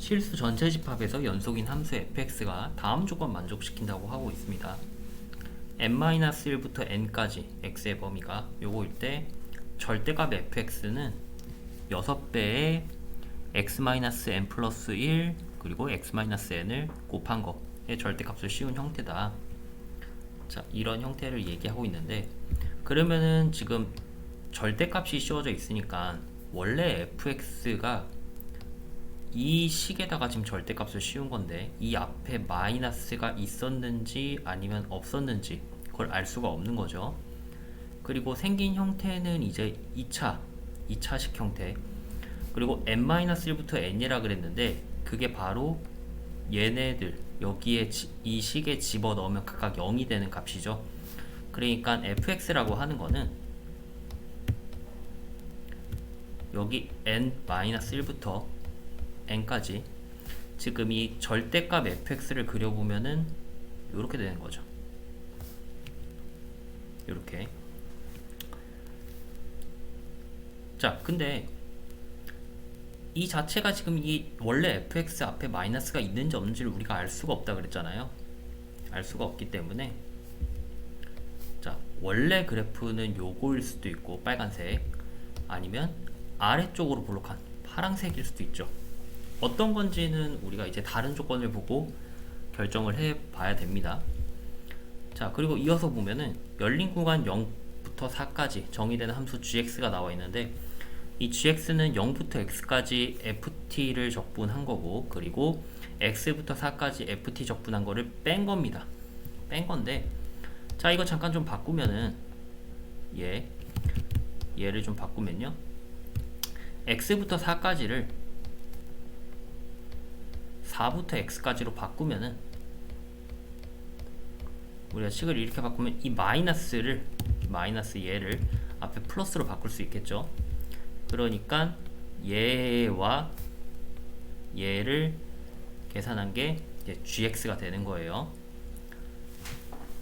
실수 전체 집합에서 연속인 함수 fx가 다음 조건 만족시킨다고 하고 있습니다. n-1부터 n까지 x의 범위가 요거일 때 절대값 fx는 6배의 x-n 플러스 1 그리고 x-n을 곱한 거의 절대값을 씌운 형태다. 자, 이런 형태를 얘기하고 있는데, 그러면은 지금 절대값이 씌워져 있으니까 원래 fx가 이 식에다가 지금 절대값을 씌운 건데, 이 앞에 마이너스가 있었는지 아니면 없었는지 그걸 알 수가 없는 거죠. 그리고 생긴 형태는 이제 2차식 형태, 그리고 n-1부터 n이라 그랬는데 그게 바로 얘네들 여기에 이 식에 집어넣으면 각각 0이 되는 값이죠. 그러니까 fx라고 하는 거는 여기 n-1부터 n까지 지금 이 절대값 fx를 그려보면은 이렇게 되는 거죠. 이렇게. 자, 근데 이 자체가 지금 이 원래 fx 앞에 마이너스가 있는지 없는지를 우리가 알 수가 없다 그랬잖아요. 알 수가 없기 때문에, 자, 원래 그래프는 요거일 수도 있고 빨간색, 아니면 아래쪽으로 볼록한 파란색일 수도 있죠. 어떤 건지는 우리가 이제 다른 조건을 보고 결정을 해 봐야 됩니다. 자, 그리고 이어서 보면은 열린 구간 0부터 4까지 정의되는 함수 gx가 나와 있는데, 이 gx는 0부터 x까지 ft를 적분한 거고, 그리고 x부터 4까지 ft 적분한 거를 뺀 겁니다. 뺀 건데, 자, 이거 잠깐 좀 바꾸면은 얘를 좀 바꾸면요, x부터 4까지를 4부터 x까지로 바꾸면은, 우리가 식을 이렇게 바꾸면 이 마이너스 얘를 앞에 플러스로 바꿀 수 있겠죠. 그러니까 얘와 얘를 계산한 게 이제 gx가 되는 거예요.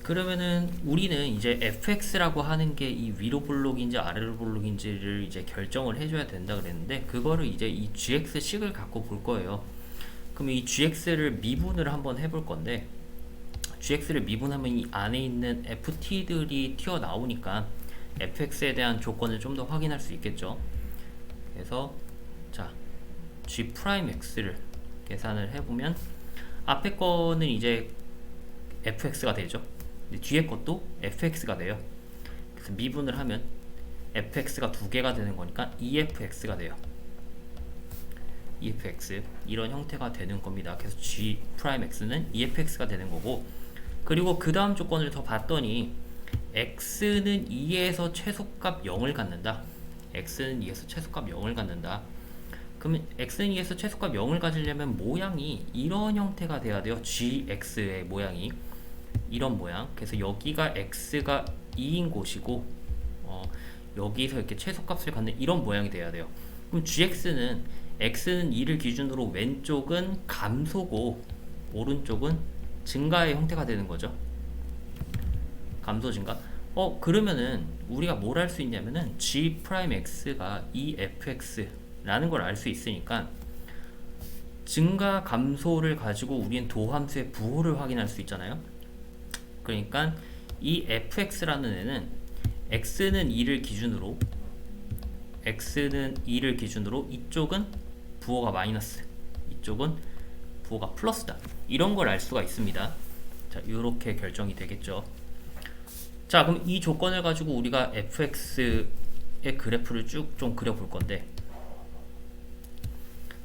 그러면은 우리는 이제 fx라고 하는 게 이 위로 볼록인지 아래로 볼록인지를 이제 결정을 해줘야 된다 그랬는데, 그거를 이제 이 gx 식을 갖고 볼 거예요. 그럼 이 gx를 미분을 한번 해볼 건데, gx를 미분하면 이 안에 있는 ft들이 튀어나오니까 fx에 대한 조건을 좀 더 확인할 수 있겠죠. 그래서 자, g'x를 계산을 해보면 앞에 거는 이제 fx가 되죠. 뒤에 것도 fx가 돼요. 그래서 미분을 하면 fx가 두 개가 되는 거니까 efx가 돼요. efx, 이런 형태가 되는 겁니다. 그래서 g'x는 efx가 되는 거고, 그리고 그 다음 조건을 더 봤더니 x는 2에서 최소값 0을 갖는다. x는 2에서 최소값 0을 갖는다. 그러면 x는 2에서 최소값 0을 가지려면 모양이 이런 형태가 돼야 돼요. gx의 모양이 이런 모양. 그래서 여기가 x가 2인 곳이고, 여기서 이렇게 최소값을 갖는 이런 모양이 돼야 돼요. 그럼 gx는 x는 2를 기준으로 왼쪽은 감소고 오른쪽은 증가의 형태가 되는 거죠. 감소 증가. 그러면은 우리가 뭘 할 수 있냐면은 g'x가 efx라는 걸 알 수 있으니까 증가 감소를 가지고 우리는 도함수의 부호를 확인할 수 있잖아요. 그러니까 이 fx라는 애는 x는 2를 기준으로 이쪽은 부호가 마이너스, 이쪽은 부호가 플러스다. 이런 걸 알 수가 있습니다. 자, 이렇게 결정이 되겠죠. 자, 그럼 이 조건을 가지고 우리가 fx의 그래프를 쭉 좀 그려볼 건데,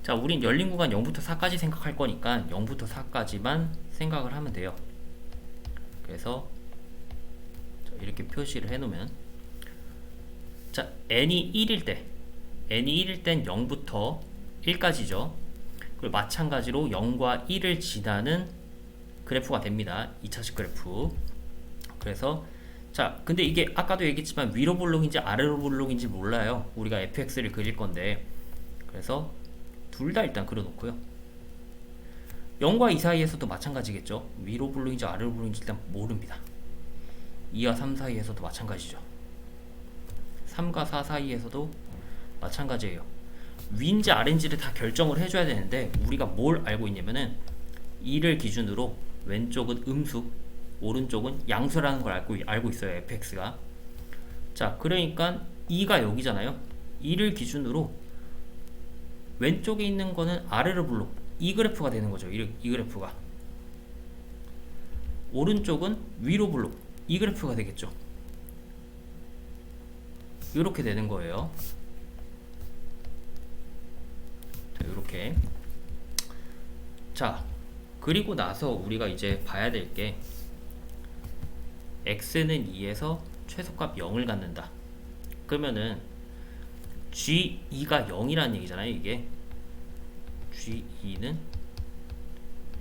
자, 우린 열린 구간 0부터 4까지 생각할 거니까 0부터 4까지만 생각을 하면 돼요. 그래서 이렇게 표시를 해놓으면, 자, n이 1일 땐 0부터 1까지죠. 그리고 마찬가지로 0과 1을 지나는 그래프가 됩니다. 2차식 그래프. 그래서 자, 근데 이게 아까도 얘기했지만 위로 볼록인지 아래로 볼록인지 몰라요. 우리가 fx를 그릴 건데, 그래서 둘 다 일단 그려놓고요. 0과 2 사이에서도 마찬가지겠죠. 위로 볼록인지 아래로 볼록인지 일단 모릅니다. 2와 3 사이에서도 마찬가지죠. 3과 4 사이에서도 마찬가지예요. 위인지 아래인지를 다 결정을 해줘야 되는데 우리가 뭘 알고 있냐면은 2를 기준으로 왼쪽은 음수, 오른쪽은 양수라는 걸 알고 있어요. fx가. 자, 그러니까 2가 여기잖아요. 2를 기준으로 왼쪽에 있는 거는 아래로 블록, 이 그래프가 되는 거죠. 이 그래프가. 오른쪽은 위로 블록, 이 그래프가 되겠죠. 이렇게 되는 거예요. 이렇게. 자, 그리고 나서 우리가 이제 봐야 될 게 x는 2에서 최소값 0을 갖는다. 그러면은 g2가 0이라는 얘기잖아요. 이게 g2는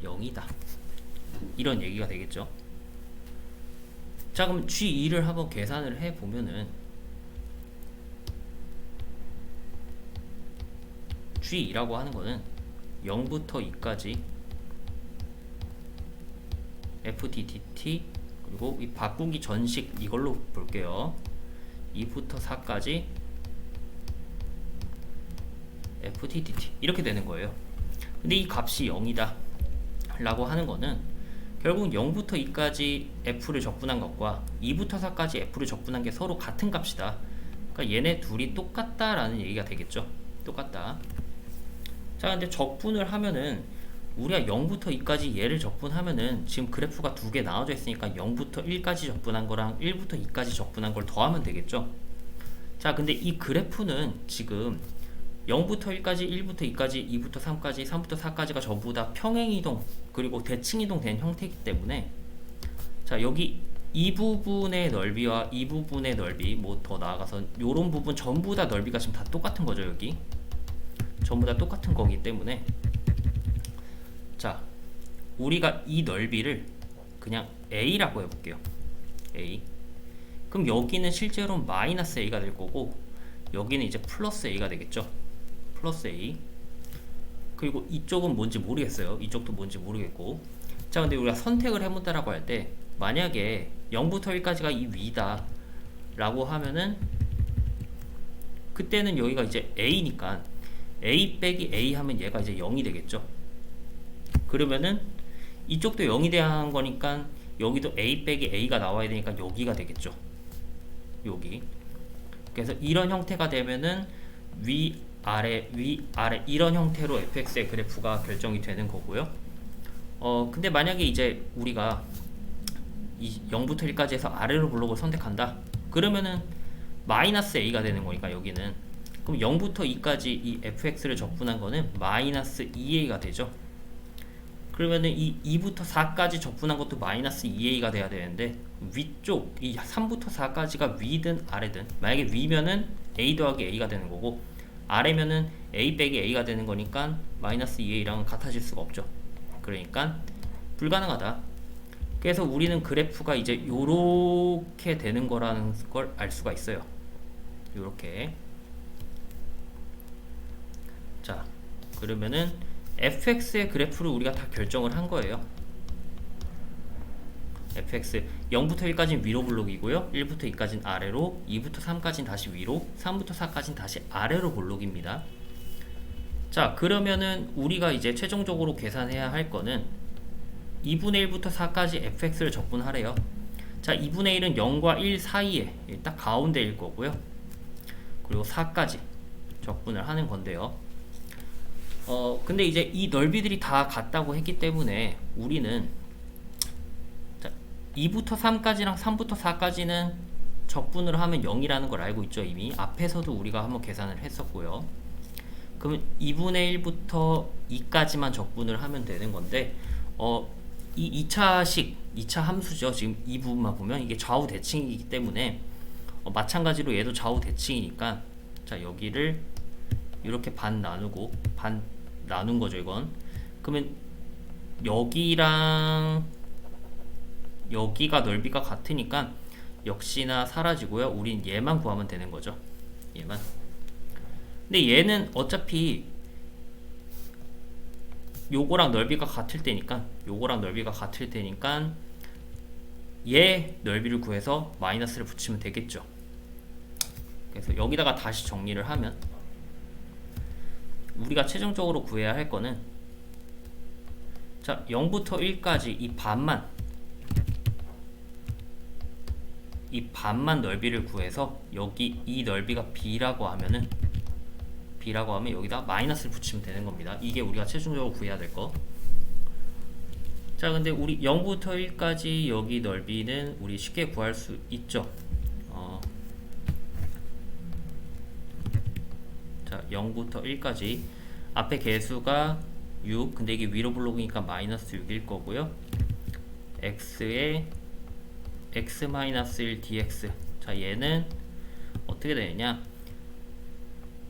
0이다. 이런 얘기가 되겠죠. 자, 그럼 g2를 한번 계산을 해보면은 g2라고 하는 거는 0부터 2까지 fddt, 그리고 이 바꾸기 전식 이걸로 볼게요. 2부터 4까지 fddt 이렇게 되는 거예요. 근데 이 값이 0이다 라고 하는 거는 결국 0부터 2까지 f를 적분한 것과 2부터 4까지 f를 적분한 게 서로 같은 값이다. 그러니까 얘네 둘이 똑같다 라는 얘기가 되겠죠. 똑같다. 자, 근데 적분을 하면은 우리가 0부터 2까지 얘를 적분하면은 지금 그래프가 두 개 나눠져 있으니까 0부터 1까지 적분한 거랑 1부터 2까지 적분한 걸 더하면 되겠죠. 자, 근데 이 그래프는 지금 0부터 1까지, 1부터 2까지, 2부터 3까지, 3부터 4까지가 전부 다 평행이동 그리고 대칭이동 된 형태이기 때문에, 자, 여기 이 부분의 넓이와 이 부분의 넓이, 뭐 더 나아가서 요런 부분 전부 다 넓이가 지금 다 똑같은 거죠. 여기 전부 다 똑같은 거기 때문에, 자, 우리가 이 넓이를 그냥 a라고 해볼게요. a. 그럼 여기는 실제로 마이너스 a가 될 거고 여기는 이제 플러스 a가 되겠죠. 플러스 a. 그리고 이쪽은 뭔지 모르겠어요. 이쪽도 뭔지 모르겠고. 자, 근데 우리가 선택을 해본다라고 할 때 만약에 0부터 1까지가 이 위다 라고 하면은 그때는 여기가 이제 a니까 a 빼기 a 하면 얘가 이제 0이 되겠죠. 그러면은 이쪽도 0이 돼야 하는 거니까 여기도 a 빼기 a가 나와야 되니까 여기가 되겠죠. 여기. 그래서 이런 형태가 되면은 위 아래 이런 형태로 fx의 그래프가 결정이 되는 거고요. 근데 만약에 이제 우리가 이 0부터 1까지 해서 아래로 블록을 선택한다. 그러면은 마이너스 a가 되는 거니까 여기는. 그럼 0부터 2까지 이 fx를 적분한 거는 마이너스 2a가 되죠. 그러면은 이 2부터 4까지 적분한 것도 마이너스 2a가 돼야 되는데 위쪽 이 3부터 4까지가 위든 아래든, 만약에 위면은 a 더하기 a가 되는 거고 아래면은 a 빼기 a가 되는 거니까 마이너스 2a랑은 같아질 수가 없죠. 그러니까 불가능하다. 그래서 우리는 그래프가 이제 요렇게 되는 거라는 걸 알 수가 있어요. 요렇게. 자, 그러면은 fx의 그래프를 우리가 다 결정을 한 거예요. fx 0부터 1까지는 위로 블록이고요. 1부터 2까지는 아래로, 2부터 3까지는 다시 위로, 3부터 4까지는 다시 아래로 블록입니다. 자, 그러면은 우리가 이제 최종적으로 계산해야 할 거는 2분의 1부터 4까지 fx를 적분하래요. 자, 2분의 1은 0과 1 사이에 딱 가운데일 거고요. 그리고 4까지 적분을 하는 건데요. 근데 이제 이 넓이들이 다 같다고 했기 때문에 우리는 2부터 3까지랑 3부터 4까지는 적분을 하면 0이라는 걸 알고 있죠. 이미 앞에서도 우리가 한번 계산을 했었고요. 그러면 2분의 1부터 2까지만 적분을 하면 되는 건데 이 2차 함수죠. 지금 이 부분만 보면 이게 좌우 대칭이기 때문에 마찬가지로 얘도 좌우 대칭이니까, 자, 여기를 이렇게 반 나누고 반 나눈 거죠. 이건 그러면 여기랑 여기가 넓이가 같으니까 역시나 사라지고요. 우린 얘만 구하면 되는 거죠. 얘만. 근데 얘는 어차피 요거랑 넓이가 같을 테니까 얘 넓이를 구해서 마이너스를 붙이면 되겠죠. 그래서 여기다가 다시 정리를 하면, 우리가 최종적으로 구해야 할 거는, 자, 0부터 1까지 이 반만 넓이를 구해서 여기 이 넓이가 b라고 하면 여기다 마이너스를 붙이면 되는 겁니다. 이게 우리가 최종적으로 구해야 될 거. 자, 근데 우리 0부터 1까지 여기 넓이는 우리 쉽게 구할 수 있죠. 자, 0부터 1까지 앞에 개수가 6, 근데 이게 위로 블록이니까 마이너스 6일 거고요. x에 x-1 dx. 자, 얘는 어떻게 되느냐,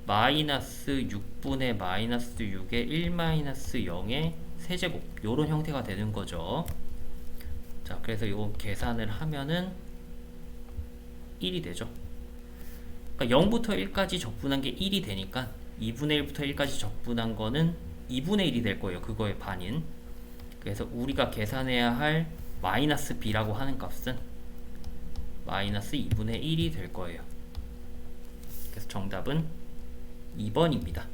마이너스 6분의 마이너스 6의 1 마이너스 0의 세제곱, 요런 형태가 되는 거죠. 자, 그래서 이거 계산을 하면은 1이 되죠. 그러니까 0부터 1까지 적분한 게 1이 되니까 2분의 1부터 1까지 적분한 거는 2분의 1이 될 거예요. 그거의 반인. 그래서 우리가 계산해야 할 마이너스 b라고 하는 값은 마이너스 2분의 1이 될 거예요. 그래서 정답은 2번입니다.